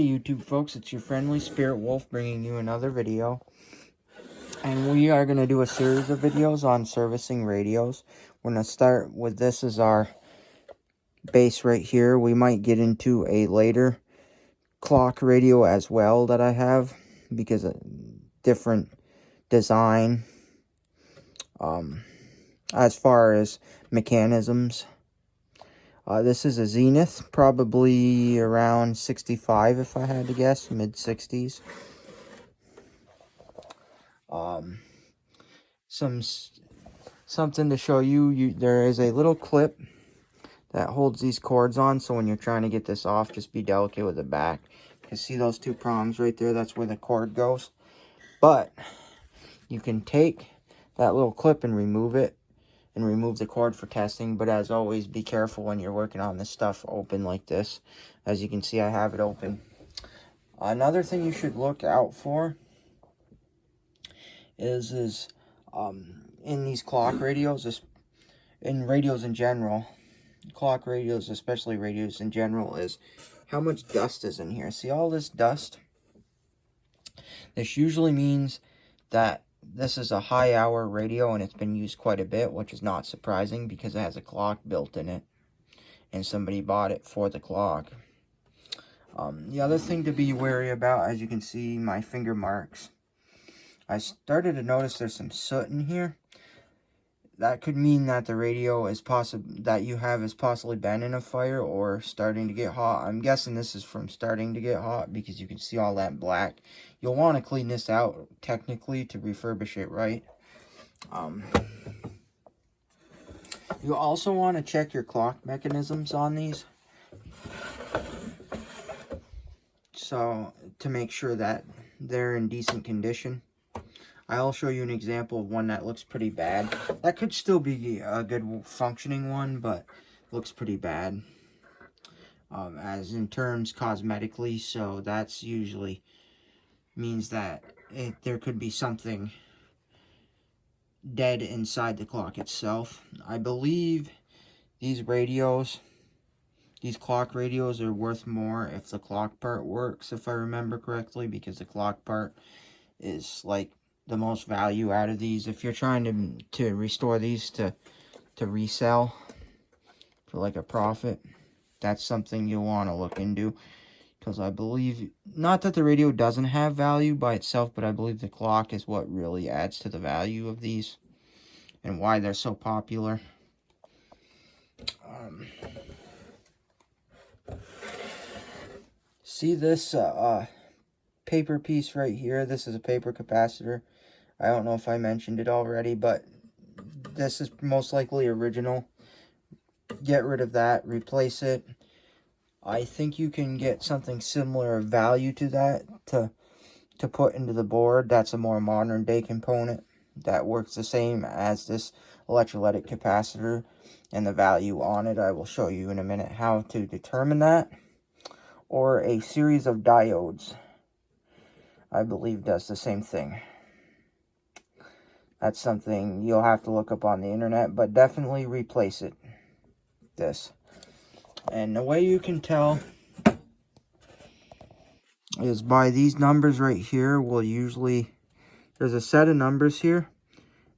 Hey YouTube folks, it's your friendly Spirit Wolf bringing you another video. And we are going to do a series of videos on servicing radios. We're going to start with this as our base right here. We might get into a later clock radio as well that I have, because of different design as far as mechanisms. This is a Zenith, probably around 65 if I had to guess, mid-60s. Something to show you, there is a little clip that holds these cords on, so when you're trying to get this off, just be delicate with the back. You see those two prongs right there? That's where the cord goes. But you can take that little clip and remove it, and remove the cord for testing. But as always, be careful when you're working on this stuff open like this. As you can see, I have it open. Another thing you should look out for is in these clock radios, in radios in general, clock radios, especially radios in general, is how much dust is in here. See all this dust? This usually means that this is a high hour radio and it's been used quite a bit, which is not surprising because it has a clock built in it and somebody bought it for the clock. The other thing to be wary about, as you can see my finger marks, I started to notice there's some soot in here. That could mean that the radio is that you have is possibly been in a fire or starting to get hot. I'm guessing this is from starting to get hot because you can see all that black. You'll want to clean this out technically to refurbish it right. You also want to check your clock mechanisms on these, so to make sure that they're in decent condition. I'll show you an example of one that looks pretty bad. That could still be a good functioning one, but looks pretty bad. As in terms cosmetically, so that's usually means that there could be something dead inside the clock itself. I believe these radios, these clock radios, are worth more if the clock part works, if I remember correctly, because the clock part is like the most value out of these. If you're trying to restore these to resell for like a profit, that's something you'll want to look into, because I believe, not that the radio doesn't have value by itself, but I believe the clock is what really adds to the value of these and why they're so popular. See this paper piece right here? This is a paper capacitor. I don't know if I mentioned it already, but this is most likely original. Get rid of that, replace it. I think you can get something similar of value to that to put into the board. That's a more modern day component that works the same as this electrolytic capacitor, and the value on it I will show you in a minute how to determine that. Or a series of diodes, I believe, does the same thing. That's something you'll have to look up on the internet, but definitely replace it. This. And the way you can tell is by these numbers right here. There's a set of numbers here,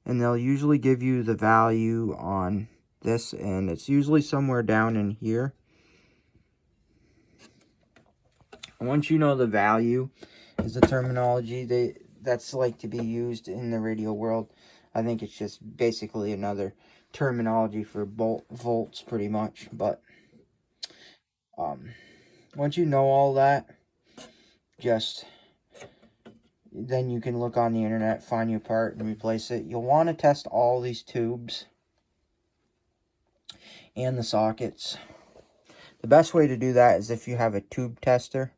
and they'll usually give you the value on this, and it's usually somewhere down in here. Once you know the value is the terminology that's like to be used in the radio world. I think it's just basically another terminology for volts pretty much. But once you know all that, then you can look on the internet, find your part, and replace it. You'll want to test all these tubes and the sockets. The best way to do that is if you have a tube tester,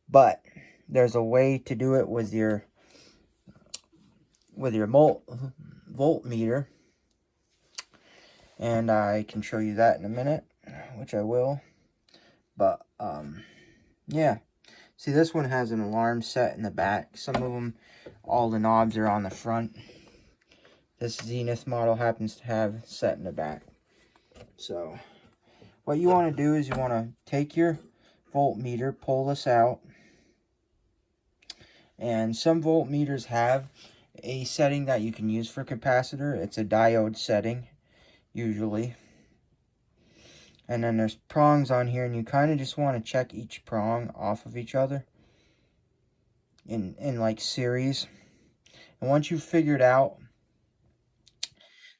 but there's a way to do it with your voltmeter, and I can show you that in a minute, which I will. But yeah, see, this one has an alarm set in the back. Some of them, all the knobs are on the front. This Zenith model happens to have set in the back. So what you want to do is you want to take your voltmeter, pull this out. And some voltmeters have a setting that you can use for capacitor. It's a diode setting, usually. And then there's prongs on here, and you kind of just want to check each prong off of each other in like series. And once you've figured out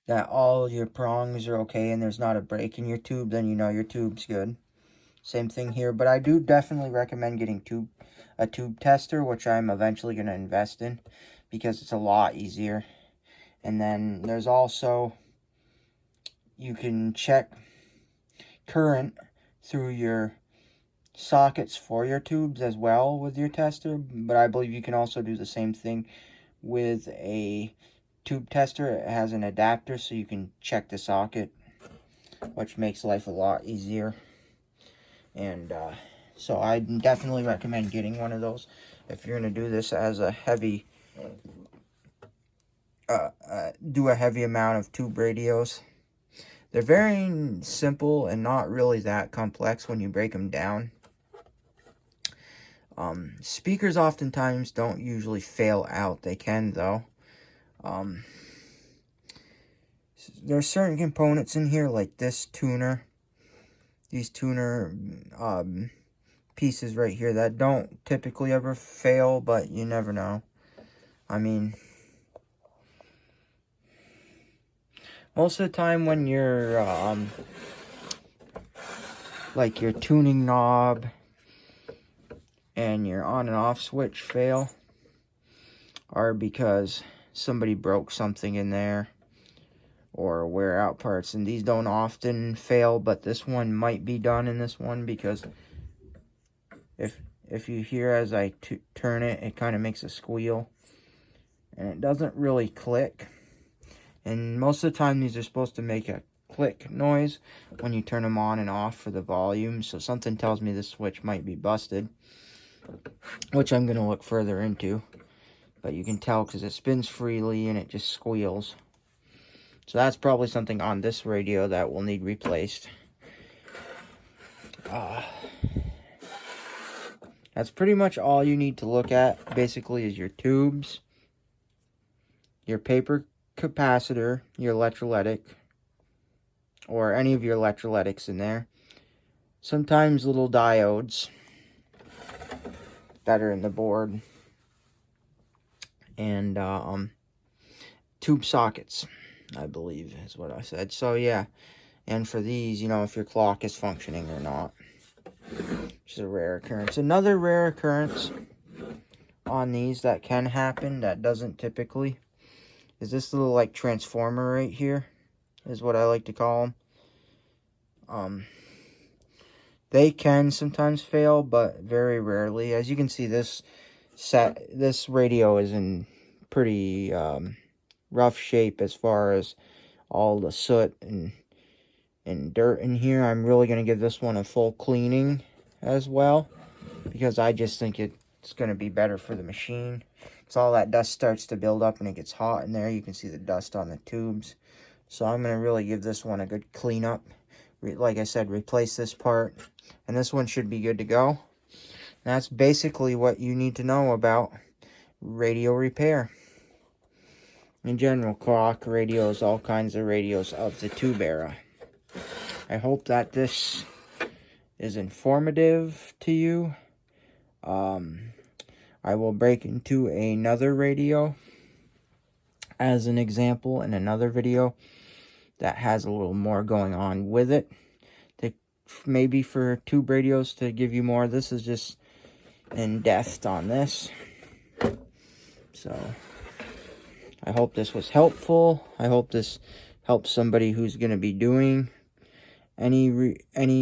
that all your prongs are okay and there's not a break in your tube, then you know your tube's good. Same thing here, but I do definitely recommend getting a tube tester, which I'm eventually going to invest in because it's a lot easier. And then there's also, you can check current through your sockets for your tubes as well with your tester, but I believe you can also do the same thing with a tube tester. It has an adapter so you can check the socket, which makes life a lot easier. And so I definitely recommend getting one of those if you're going to do this as a heavy do a heavy amount of tube radios. They're very simple and not really that complex when you break them down. Speakers oftentimes don't usually fail out. They can, though. There's certain components in here, like this tuner. These tuner pieces right here that don't typically ever fail, but you never know. I mean, most of the time when you're like your tuning knob and your on and off switch fail are because somebody broke something in there or wear out parts, and these don't often fail, but this one might be done in this one because if you hear as I turn it, it kind of makes a squeal and it doesn't really click. And most of the time these are supposed to make a click noise when you turn them on and off for the volume, so something tells me this switch might be busted, which I'm going to look further into. But you can tell because it spins freely and it just squeals. So that's probably something on this radio that will need replaced. That's pretty much all you need to look at, basically, is your tubes, your paper capacitor, your electrolytic, or any of your electrolytics in there. Sometimes little diodes that are in the board. And tube sockets, I believe is what I said. So yeah, and for these, you know, if your clock is functioning or not, which is a rare occurrence. Another rare occurrence on these that can happen, that doesn't typically, is this little like transformer right here, is what I like to call them. They can sometimes fail, but very rarely. As you can see, this radio is in pretty rough shape as far as all the soot and dirt in here. I'm really going to give this one a full cleaning as well, because I just think it's going to be better for the machine. Because all that dust starts to build up and it gets hot in there. You can see the dust on the tubes. So I'm going to really give this one a good cleanup. Like I said, replace this part. And this one should be good to go. And that's basically what you need to know about radio repair. In general, clock radios, all kinds of radios of the tube era. I hope that this is informative to you. I will break into another radio as an example in another video that has a little more going on with it. Maybe for tube radios to give you more. This is just in depth on this. So I hope this was helpful. I hope this helps somebody who's going to be doing any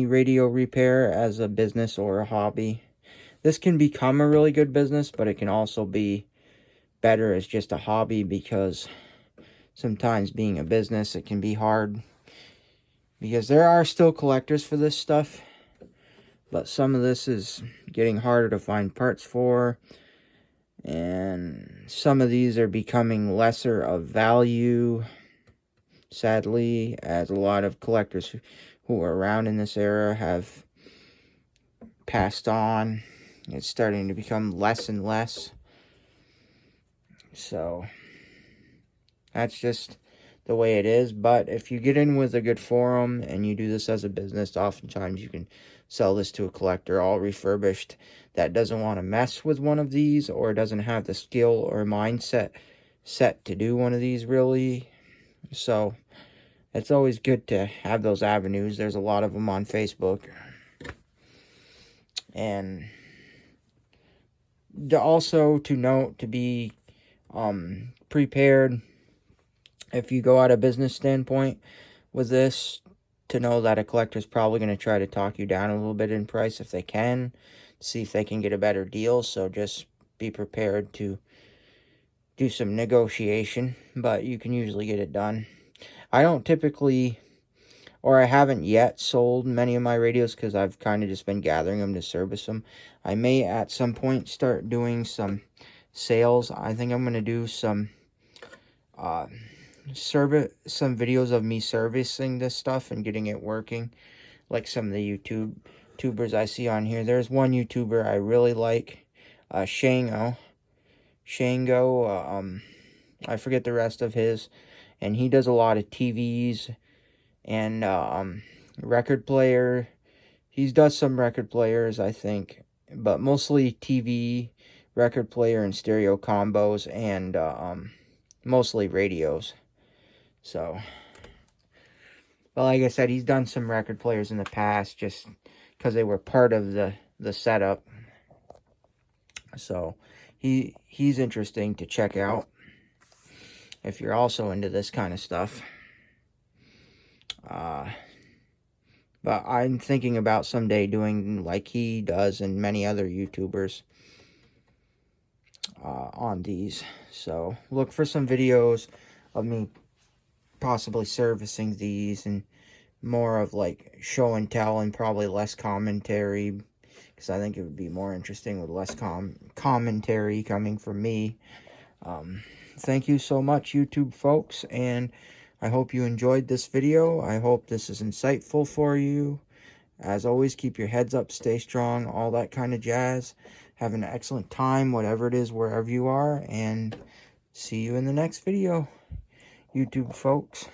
radio repair as a business or a hobby. This can become a really good business, but it can also be better as just a hobby, because sometimes being a business, it can be hard. Because there are still collectors for this stuff, but some of this is getting harder to find parts for. And some of these are becoming lesser of value, sadly, as a lot of collectors who are around in this era have passed on. It's starting to become less and less. So that's just the way it is. But if you get in with a good forum and you do this as a business, oftentimes you can sell this to a collector all refurbished that doesn't want to mess with one of these, or doesn't have the skill or mindset set to do one of these really. So it's always good to have those avenues. There's a lot of them on Facebook. And also to note, to be prepared if you go at a business standpoint with this, to know that a collector's probably going to try to talk you down a little bit in price if they can, see if they can get a better deal. So just be prepared to do some negotiation, but you can usually get it done. I don't typically, or I haven't yet sold many of my radios because I've kind of just been gathering them to service them. I may at some point start doing some sales. I think I'm going to do some videos of me servicing this stuff and getting it working, like some of the YouTubers I see on here. There's one YouTuber I really like, Shango. I forget the rest of his, and he does a lot of TVs and record player. He does some record players, I think, but mostly TV, record player, and stereo combos, and mostly radios. So, but like I said, he's done some record players in the past just because they were part of the setup. So he's interesting to check out if you're also into this kind of stuff. But I'm thinking about someday doing like he does and many other YouTubers on these. So look for some videos of me possibly servicing these, and more of like show and tell and probably less commentary, because I think it would be more interesting with less commentary coming from me. Thank you so much, YouTube folks, and I hope you enjoyed this video. I hope this is insightful for you. As always, keep your heads up, stay strong, all that kind of jazz. Have an excellent time, whatever it is, wherever you are, and see you in the next video, YouTube folks.